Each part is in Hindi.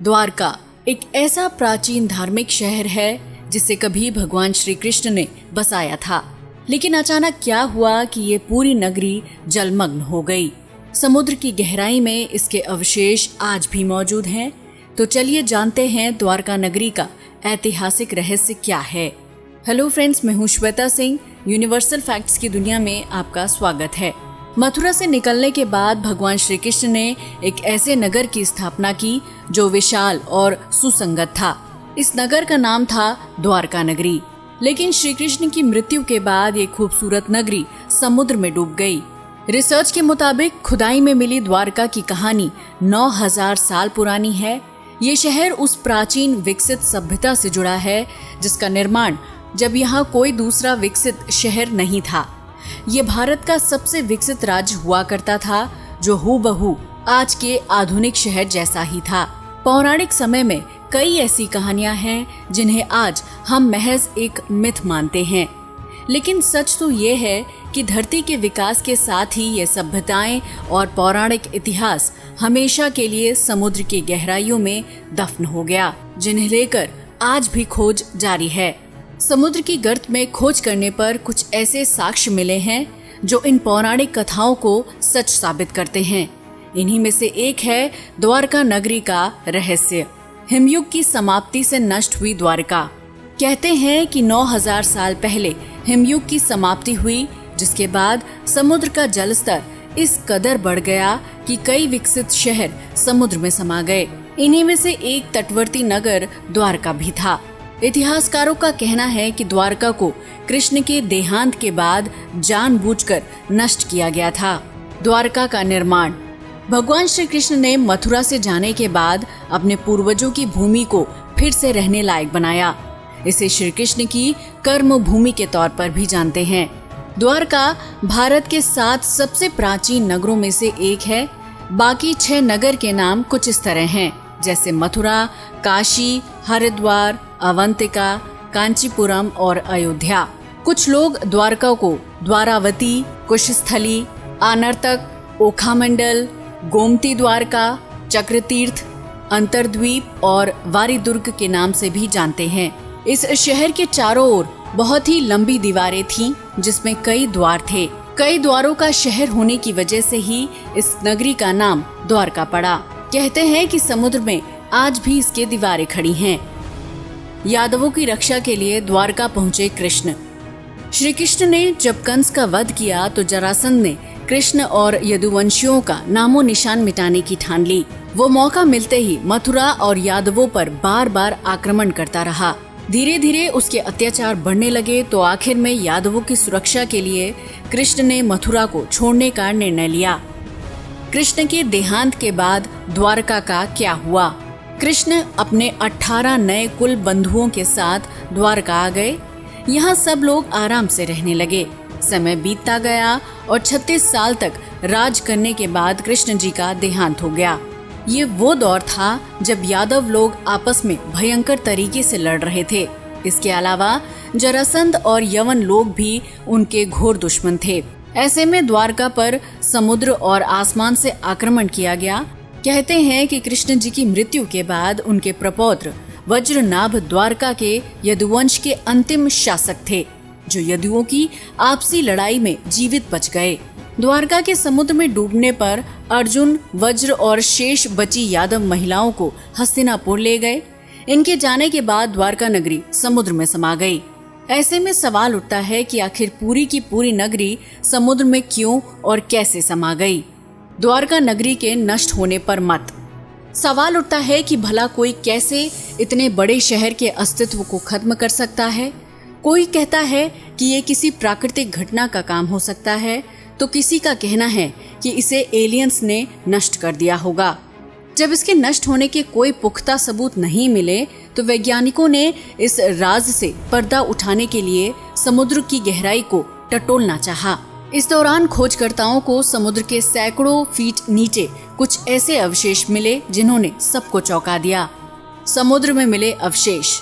द्वारका एक ऐसा प्राचीन धार्मिक शहर है जिसे कभी भगवान श्री कृष्ण ने बसाया था, लेकिन अचानक क्या हुआ कि ये पूरी नगरी जलमग्न हो गई। समुद्र की गहराई में इसके अवशेष आज भी मौजूद हैं। तो चलिए जानते हैं द्वारका नगरी का ऐतिहासिक रहस्य क्या है। हेलो फ्रेंड्स, मैं हूँ श्वेता सिंह। यूनिवर्सल फैक्ट्स की दुनिया में आपका स्वागत है। मथुरा से निकलने के बाद भगवान श्री कृष्ण ने एक ऐसे नगर की स्थापना की जो विशाल और सुसंगत था। इस नगर का नाम था द्वारका नगरी। लेकिन श्री कृष्ण की मृत्यु के बाद ये खूबसूरत नगरी समुद्र में डूब गई। रिसर्च के मुताबिक खुदाई में मिली द्वारका की कहानी 9000 साल पुरानी है। ये शहर उस प्राचीन विकसित सभ्यता से जुड़ा है जिसका निर्माण जब यहाँ कोई दूसरा विकसित शहर नहीं था। ये भारत का सबसे विकसित राज्य हुआ करता था जो हूबहू आज के आधुनिक शहर जैसा ही था। पौराणिक समय में कई ऐसी कहानियां हैं जिन्हें आज हम महज एक मिथ मानते हैं, लेकिन सच तो ये है कि धरती के विकास के साथ ही ये सभ्यताएं और पौराणिक इतिहास हमेशा के लिए समुद्र की गहराइयों में दफन हो गया, जिन्हें लेकर आज भी खोज जारी है। समुद्र की गर्त में खोज करने पर कुछ ऐसे साक्ष्य मिले हैं जो इन पौराणिक कथाओं को सच साबित करते हैं। इन्हीं में से एक है द्वारका नगरी का रहस्य। हिमयुग की समाप्ति से नष्ट हुई द्वारका। कहते हैं कि 9000 साल पहले हिमयुग की समाप्ति हुई, जिसके बाद समुद्र का जलस्तर इस कदर बढ़ गया कि कई विकसित शहर समुद्र में समा गए। इन्हीं में से एक तटवर्ती नगर द्वारका भी था। इतिहासकारों का कहना है कि द्वारका को कृष्ण के देहांत के बाद जानबूझकर नष्ट किया गया था। द्वारका का निर्माण भगवान श्री कृष्ण ने मथुरा से जाने के बाद अपने पूर्वजों की भूमि को फिर से रहने लायक बनाया। इसे श्री कृष्ण की कर्म भूमि के तौर पर भी जानते हैं। द्वारका भारत के 7 सबसे प्राचीन नगरों में से एक है। बाकी 6 नगर के नाम कुछ इस तरह हैं, जैसे मथुरा, काशी, हरिद्वार, अवंतिका, कांचीपुरम और अयोध्या। कुछ लोग द्वारका को द्वारावती, कुशस्थली, आनर्तक, ओखामंडल, गोमती द्वारका, चक्रतीर्थ, अंतरद्वीप और वारीदुर्ग के नाम से भी जानते हैं। इस शहर के चारों ओर बहुत ही लंबी दीवारें थीं, जिसमें कई द्वार थे। कई द्वारों का शहर होने की वजह से ही इस नगरी का नाम द्वारका पड़ा। कहते हैं कि समुद्र में आज भी इसके दीवारें खड़ी हैं। यादवों की रक्षा के लिए द्वारका पहुंचे कृष्ण। श्री कृष्ण ने जब कंस का वध किया तो जरासंध ने कृष्ण और यदुवंशियों का नामो निशान मिटाने की ठान ली। वो मौका मिलते ही मथुरा और यादवों पर बार बार आक्रमण करता रहा। धीरे धीरे उसके अत्याचार बढ़ने लगे तो आखिर में यादवों की सुरक्षा के लिए कृष्ण ने मथुरा को छोड़ने का निर्णय लिया। कृष्ण के देहांत के बाद द्वारका का क्या हुआ? कृष्ण अपने 18 नए कुल बंधुओं के साथ द्वारका आ गए। यहाँ सब लोग आराम से रहने लगे। समय बीतता गया और 36 साल तक राज करने के बाद कृष्ण जी का देहांत हो गया। ये वो दौर था जब यादव लोग आपस में भयंकर तरीके से लड़ रहे थे। इसके अलावा जरासंध और यवन लोग भी उनके घोर दुश्मन थे। ऐसे में द्वारका पर समुद्र और आसमान से आक्रमण किया गया। कहते हैं कि कृष्ण जी की मृत्यु के बाद उनके प्रपौत्र वज्रनाभ द्वारका के यदुवंश के अंतिम शासक थे, जो यदुओं की आपसी लड़ाई में जीवित बच गए। द्वारका के समुद्र में डूबने पर अर्जुन, वज्र और शेष बची यादव महिलाओं को हस्तिनापुर ले गए। इनके जाने के बाद द्वारका नगरी समुद्र में समा गई। ऐसे में सवाल उठता है कि आखिर पूरी की पूरी नगरी समुद्र में क्यों और कैसे समा गई? द्वारका नगरी के नष्ट होने पर मत सवाल उठता है कि भला कोई कैसे इतने बड़े शहर के अस्तित्व को खत्म कर सकता है। कोई कहता है कि ये किसी प्राकृतिक घटना का काम हो सकता है, तो किसी का कहना है कि इसे एलियंस ने नष्ट कर दिया होगा। जब इसके नष्ट होने के कोई पुख्ता सबूत नहीं मिले तो वैज्ञानिकों ने इस राज से पर्दा उठाने के लिए समुद्र की गहराई को टटोलना चाहा। इस दौरान खोजकर्ताओं को समुद्र के सैकड़ों फीट नीचे कुछ ऐसे अवशेष मिले जिन्होंने सबको चौंका दिया। समुद्र में मिले अवशेष।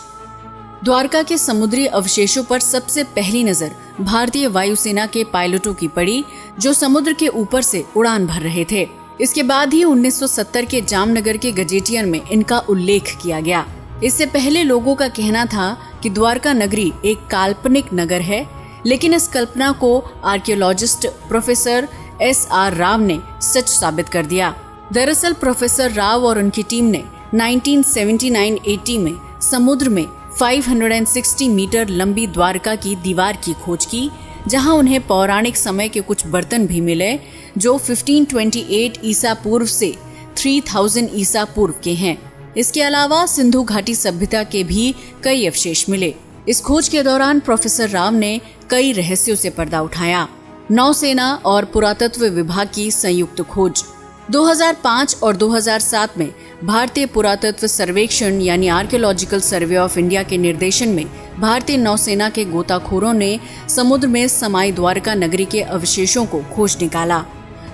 द्वारका के समुद्री अवशेषों पर सबसे पहली नजर भारतीय वायुसेना के पायलटों की पड़ी, जो समुद्र के ऊपर से उड़ान भर रहे थे। इसके बाद ही 1970 के जामनगर के गजेटियर में इनका उल्लेख किया गया। इससे पहले लोगों का कहना था कि द्वारका नगरी एक काल्पनिक नगर है, लेकिन इस कल्पना को आर्कियोलॉजिस्ट प्रोफेसर S.R. राव ने सच साबित कर दिया। दरअसल प्रोफेसर राव और उनकी टीम ने 1979-80 में समुद्र में 560 मीटर लंबी द्वारका की दीवार की खोज की, जहां उन्हें पौराणिक समय के कुछ बर्तन भी मिले जो 1528 ईसा पूर्व से 3000 ईसा पूर्व के हैं। इसके अलावा सिंधु घाटी सभ्यता के भी कई अवशेष मिले। इस खोज के दौरान प्रोफेसर राव ने कई रहस्यों से पर्दा उठाया। नौसेना और पुरातत्व विभाग की संयुक्त खोज। 2005 और 2007 में भारतीय पुरातत्व सर्वेक्षण यानी आर्कियोलॉजिकल सर्वे ऑफ इंडिया के निर्देशन में भारतीय नौसेना के गोताखोरों ने समुद्र में समाई द्वारका नगरी के अवशेषों को खोज निकाला।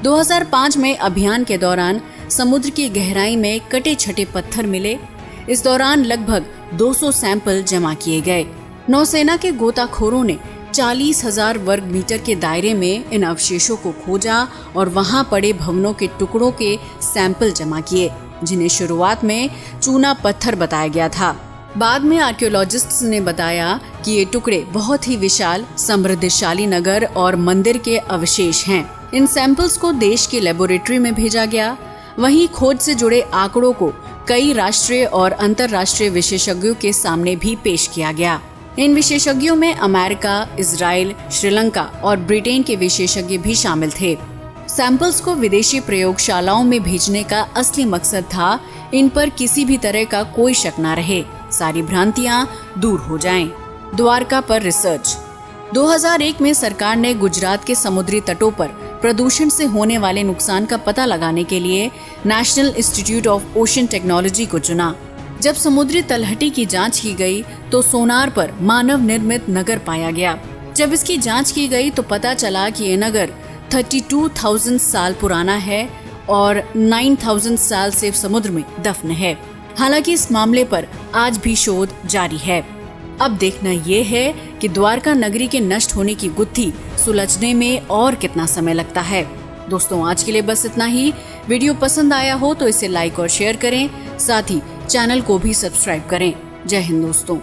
2005 में अभियान के दौरान समुद्र की गहराई में कटे छटे पत्थर मिले। इस दौरान लगभग 200 सैंपल जमा किए गए। नौसेना के गोताखोरों ने 40,000 वर्ग मीटर के दायरे में इन अवशेषों को खोजा और वहां पड़े भवनों के टुकड़ों के सैंपल जमा किए, जिन्हें शुरुआत में चूना पत्थर बताया गया था। बाद में आर्कियोलॉजिस्ट्स ने बताया कि ये टुकड़े बहुत ही विशाल समृद्धशाली नगर और मंदिर के अवशेष हैं। इन सैंपल्स को देश की लेबोरेटरी में भेजा गया। वहीं खोज से जुड़े आंकड़ों को कई राष्ट्रीय और अंतर्राष्ट्रीय विशेषज्ञों के सामने भी पेश किया गया। इन विशेषज्ञों में अमेरिका, इजराइल, श्रीलंका और ब्रिटेन के विशेषज्ञ भी शामिल थे। सैंपल्स को विदेशी प्रयोगशालाओं में भेजने का असली मकसद था इन पर किसी भी तरह का कोई शक न रहे, सारी भ्रांतियां दूर हो जाएं। द्वारका पर रिसर्च। 2001 में सरकार ने गुजरात के समुद्री तटों पर प्रदूषण से होने वाले नुकसान का पता लगाने के लिए national institute of ocean technology को चुना। जब समुद्री तलहटी की जांच की गई तो सोनार पर मानव निर्मित नगर पाया गया। जब इसकी जांच की गई तो पता चला कि ये नगर 32,000 साल पुराना है और 9,000 साल से समुद्र में दफन है। हालांकि इस मामले पर आज भी शोध जारी है। अब देखना ये है कि द्वारका नगरी के नष्ट होने की गुत्थी सुलझने में और कितना समय लगता है। दोस्तों, आज के लिए बस इतना ही। वीडियो पसंद आया हो तो इसे लाइक और शेयर करें, साथ ही चैनल को भी सब्सक्राइब करें। जय हिंद दोस्तों।